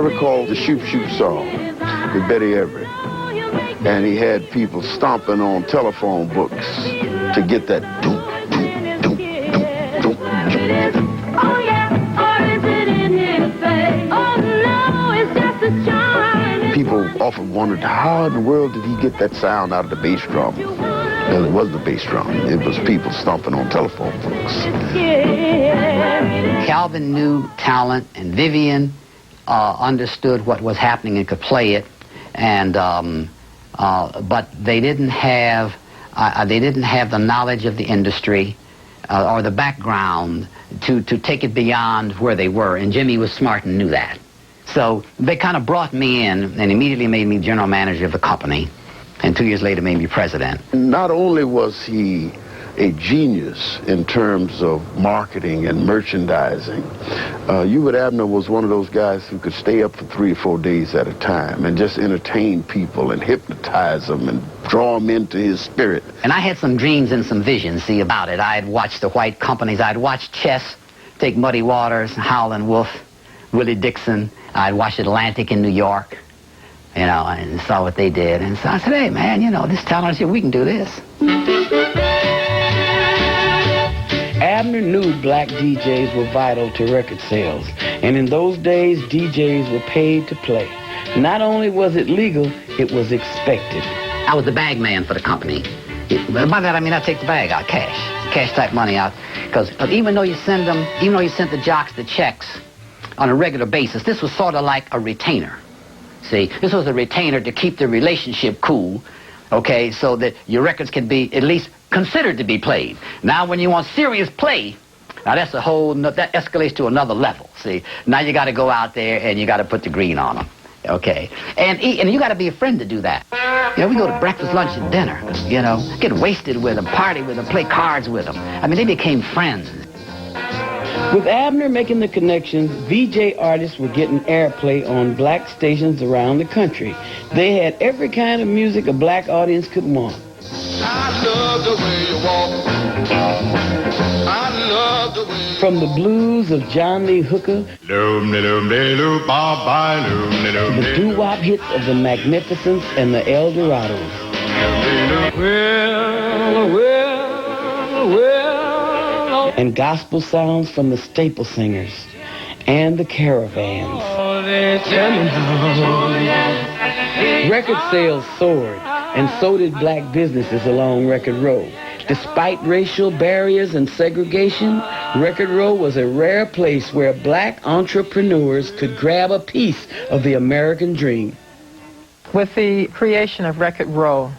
recall the Shoop Shoop song with Betty Everett. And he had people stomping on telephone books to get that doom, doom, doom, doom, doom, doom. Oh yeah, or is it in his face? Oh no, it's just a chime. People often wondered, how in the world did he get that sound out of the bass drum? Well, it wasn't the bass drum. It was people stomping on telephone books. Calvin knew talent, and Vivian understood what was happening and could play it, and but they didn't have the knowledge of the industry or the background to take it beyond where they were, and Jimmy was smart and knew that. So they kind of brought me in and immediately made me general manager of the company, and 2 years later made me president. Not only was he a genius in terms of marketing and merchandising, Hubert Abner was one of those guys who could stay up for 3 or 4 days at a time and just entertain people and hypnotize them and draw them into his spirit. And I had some dreams and some visions, see, about it. I had watched the white companies. I'd watched Chess take Muddy Waters, Howlin' Wolf, Willie Dixon. I'd watched Atlantic in New York, you know, and saw what they did. And so I said, hey, man, you know, this talent here, we can do this. Abner knew black DJs were vital to record sales, and in those days, DJs were paid to play. Not only was it legal, it was expected. I was the bag man for the company. By that I mean I take the bag out, cash type money out, because even though you sent the jocks the checks on a regular basis, this was sort of like a retainer. See, this was a retainer to keep the relationship cool, okay, so that your records can be at least considered to be played. Now, when you want serious play, now that's a whole, that escalates to another level, see. Now you got to go out there and you got to put the green on them, okay. And you got to be a friend to do that. You know, we go to breakfast, lunch, and dinner, you know, get wasted with them, party with them, play cards with them. I mean, they became friends. With Abner making the connections, VJ artists were getting airplay on black stations around the country. They had every kind of music a black audience could want. I love the way you walk. I love the way you From the blues of John Lee Hooker to the doo-wop hits of the Magnificents and the Eldorados. And gospel sounds from the Staple Singers and the Caravans. Record sales soared, and so did black businesses along Record Row. Despite racial barriers and segregation, Record Row was a rare place where black entrepreneurs could grab a piece of the American dream. With the creation of Record Row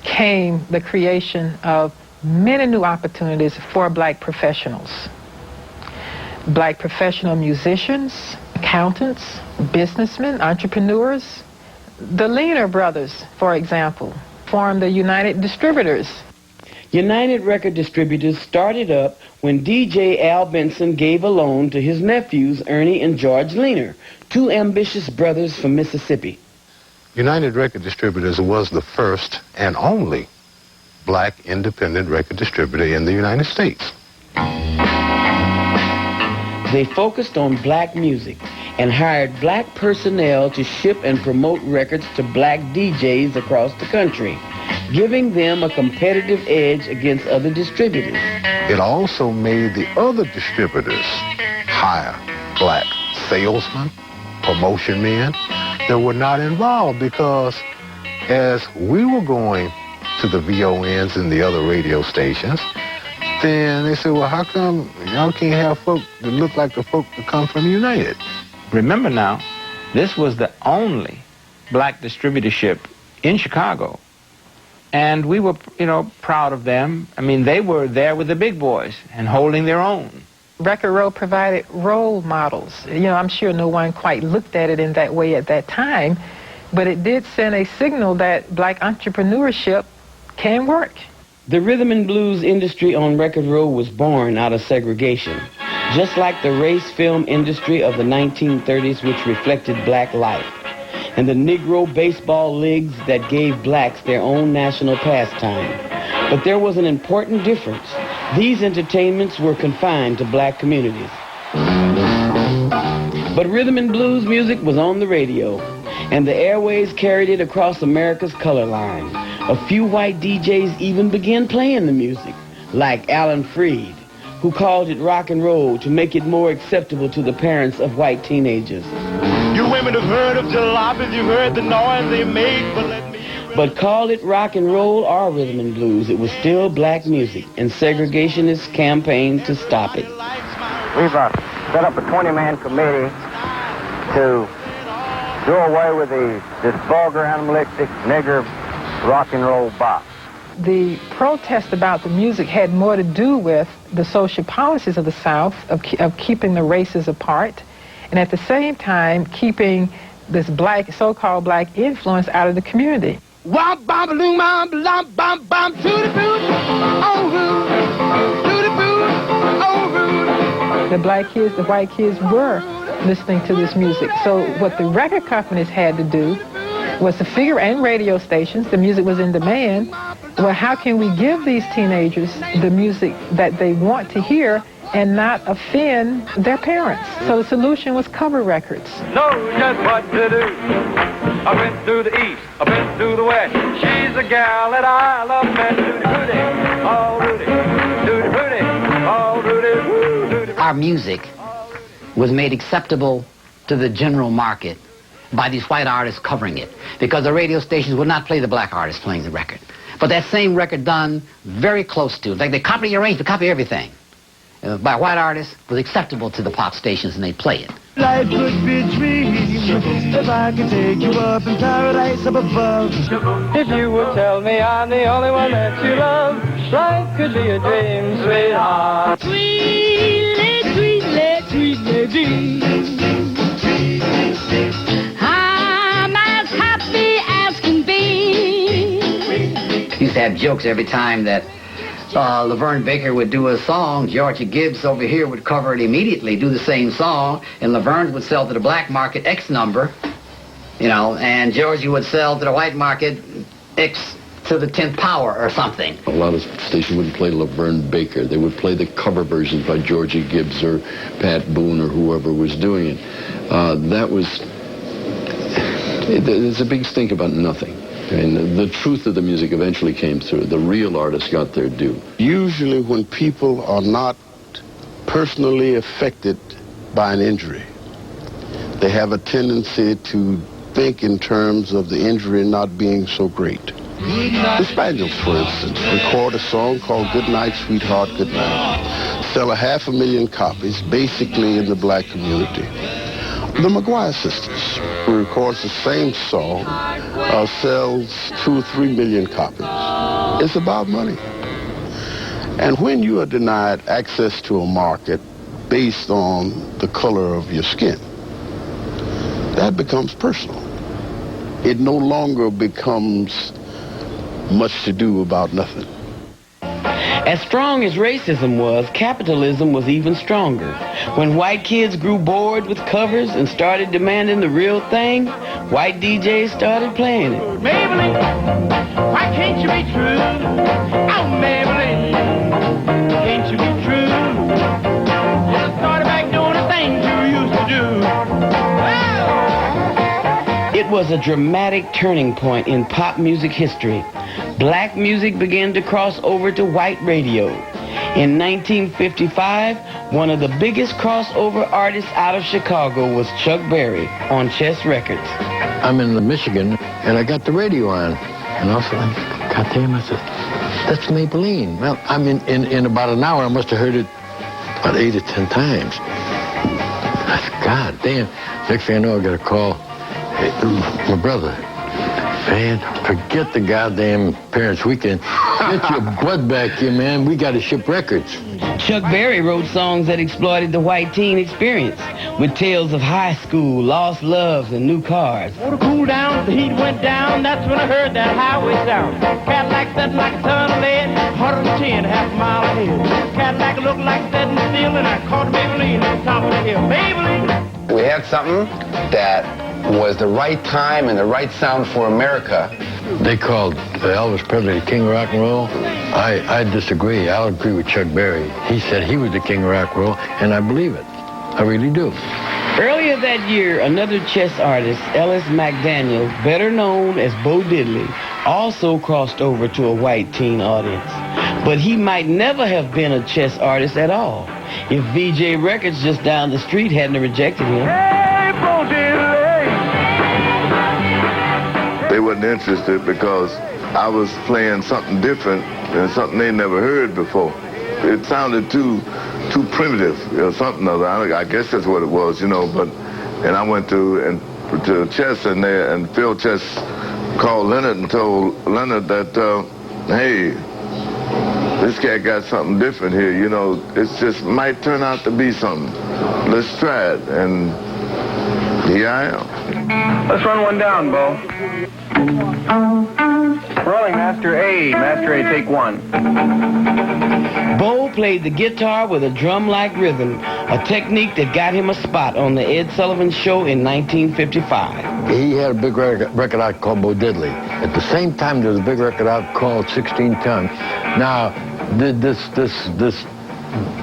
came the creation of many new opportunities for black professionals. Black professional musicians, accountants, businessmen, entrepreneurs. The Leaner brothers, for example, formed the United Distributors. United Record Distributors started up when DJ Al Benson gave a loan to his nephews, Ernie and George Leaner, two ambitious brothers from Mississippi. United Record Distributors was the first and only black independent record distributor in the United States. They focused on black music and hired black personnel to ship and promote records to black DJs across the country, giving them a competitive edge against other distributors. It also made the other distributors hire black salesmen, promotion men that were not involved, because as we were going to the VONs and the other radio stations, then they said, well, how come y'all can't have folk that look like the folk that come from United? Remember now, this was the only black distributorship in Chicago. And we were, you know, proud of them. I mean, they were there with the big boys and holding their own. Record Row provided role models. You know, I'm sure no one quite looked at it in that way at that time, but it did send a signal that black entrepreneurship can work. The rhythm and blues industry on Record Row was born out of segregation, just like the race film industry of the 1930s, which reflected black life, and the Negro baseball leagues that gave blacks their own national pastime. But there was an important difference. These entertainments were confined to black communities. But rhythm and blues music was on the radio, and the airways carried it across America's color line. A few white DJs even began playing the music, like Alan Freed, who called it rock and roll to make it more acceptable to the parents of white teenagers. You women have heard of jalopies, you've heard the noise they make, but let me... But call it rock and roll or rhythm and blues, it was still black music, and segregationists campaigned to stop it. We've set up a 20-man committee to do away with this vulgar, animalistic, nigger rock and roll bop. The protest about the music had more to do with the social policies of the South, of keeping the races apart, and at the same time keeping this black, so-called black influence out of the community. Womp bom balloon bom bom bom bom to the boot, oh rude, to the boot, oh rude. The black kids, the white kids were listening to this music. So what the record companies had to do was to figure, and radio stations, the music was in demand, well, how can we give these teenagers the music that they want to hear and not offend their parents? So the solution was cover records. Know just what to do. I went through the east, I went through the west. She's a gal that I love, man. Rudy, Rudy, oh Rudy, Rudy, Rudy, oh Rudy, woo, Rudy. Our music was made acceptable to the general market by these white artists covering it, because the radio stations would not play the black artists playing the record. But that same record done very close to, like they copy the arrangement, copy everything, by white artists was acceptable to the pop stations, and they play it. Life could be a dream if I could take you up in paradise up above. If you would tell me I'm the only one that you love, life could be a dream, sweetheart. Sweetly, sweetly, sweetly dream. I'm as happy as can be. Used to have jokes every time that Laverne Baker would do a song. Georgia Gibbs over here would cover it immediately, do the same song, and Laverne would sell to the black market X number, you know, and Georgia would sell to the white market X to the 10th power or something. A lot of stations wouldn't play Laverne Baker. They would play the cover versions by Georgia Gibbs or Pat Boone or whoever was doing it. There's a big stink about nothing. And the truth of the music eventually came through. The real artists got their due. Usually when people are not personally affected by an injury, they have a tendency to think in terms of the injury not being so great. The Spaniels, for instance, record a song called Good Night, Sweetheart, Good Night. Sell 500,000 copies, basically in the black community. The McGuire sisters, who records the same song, sells 2 or 3 million copies. It's about money. And when you are denied access to a market based on the color of your skin, that becomes personal. It no longer becomes much to do about nothing. As strong as racism was, capitalism was even stronger. When white kids grew bored with covers and started demanding the real thing, white DJs started playing it. Maybelline, why can't you be true? Oh, Maybelline, can't you be true? Just start back doing the things you used to do. Well. It was a dramatic turning point in pop music history. Black music began to cross over to white radio. In 1955, one of the biggest crossover artists out of Chicago was Chuck Berry on Chess Records. I'm in Michigan, and I got the radio on. And I was like, God damn, I said, that's Maybelline. Well, I mean, in about an hour, I must have heard it about 8 or 10 times. I said, God damn. Next thing I know, I got a call. Hey, my brother. Man, forget the goddamn Parents' Weekend. Get your butt back here, man. We got to ship records. Chuck Berry wrote songs that exploited the white teen experience, with tales of high school, lost loves, and new cars. Want to cool down, the heat went down, that's when I heard that highway sound. Cadillac set like a ton of lead, 110, half a mile ahead. Cadillac looked like setting still, and I caught Maybelline at the top of the hill. Maybelline! We had something that was the right time and the right sound for America. They called Elvis Presley the king of rock and roll. I disagree. I'll agree with Chuck Berry. He said he was the king of rock and roll, and I believe it. I really do. Earlier that year, another chess artist, Ellis McDaniel, better known as Bo Diddley, also crossed over to a white teen audience. But he might never have been a chess artist at all if VJ Records just down the street hadn't rejected him. Hey, Bo Diddley! They wasn't interested because I was playing something different and something they never heard before. It sounded too primitive or something other. I guess that's what it was, you know. And I went to Chess and Phil Chess called Leonard and told Leonard that, hey, this cat got something different here, you know. It's just might turn out to be something. Let's try it, and here I am. Let's run one down, Bo. Rolling Master A, take one. Bo played the guitar with a drum-like rhythm, a technique that got him a spot on the Ed Sullivan Show in 1955. He had a big record out called Bo Diddley. At the same time, there was a big record out called 16 Ton. Now, this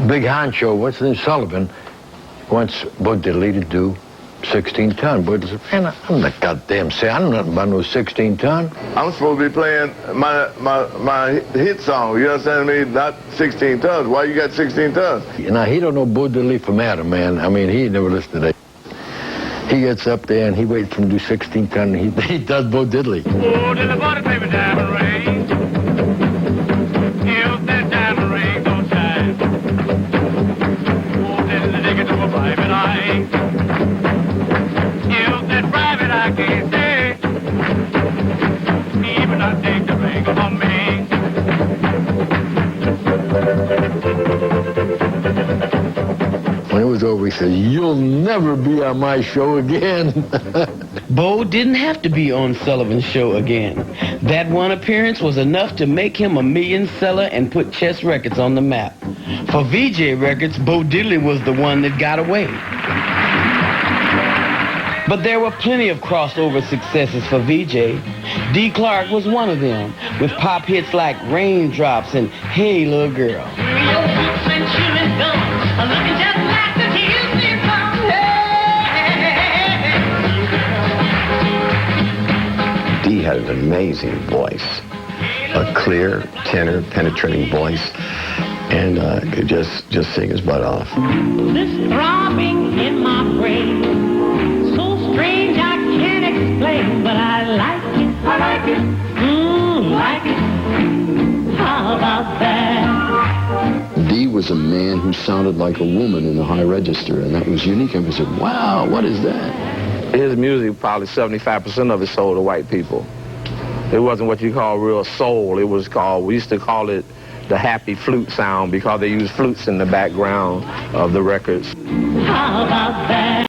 big honcho, what's his name, Sullivan, wants Bo Diddley to do 16 Ton. But man, I'm not goddamn saying I don't know nothing about no 16 Ton. I'm supposed to be playing my hit song, you understand me? Not 16 tons. Why you got 16 tons? Now, he don't know Bo Diddley from Adam, man. I mean, he never listened to that. He gets up there and he waits for him to do 16 Ton, and he does Bo Diddley. Oh, Diddley bought a paper diamond ring. If that diamond ring don't shine. Oh, Diddley, dig it to a private eye. If that private eye can't say, even I take the ring from me. When it was over, he said, "You'll never be on my show again." Bo didn't have to be on Sullivan's Show again. That one appearance was enough to make him a million seller and put Chess Records on the map. For VJ Records, Bo Diddley was the one that got away. But there were plenty of crossover successes for VJ. D. Clark was one of them, with pop hits like Raindrops and Hey Little Girl. Dee had an amazing voice, a clear, tenor, penetrating voice, and could just sing his butt off. This throbbing in my brain, so strange I can't explain, but I like it. I like it. Like it. How about that? Dee was a man who sounded like a woman in the high register, and that was unique. Everybody said, wow, what is that? His music, probably 75% of it sold to white people. It wasn't what you call real soul. It was called, we used to call it the happy flute sound because they used flutes in the background of the records. How about that?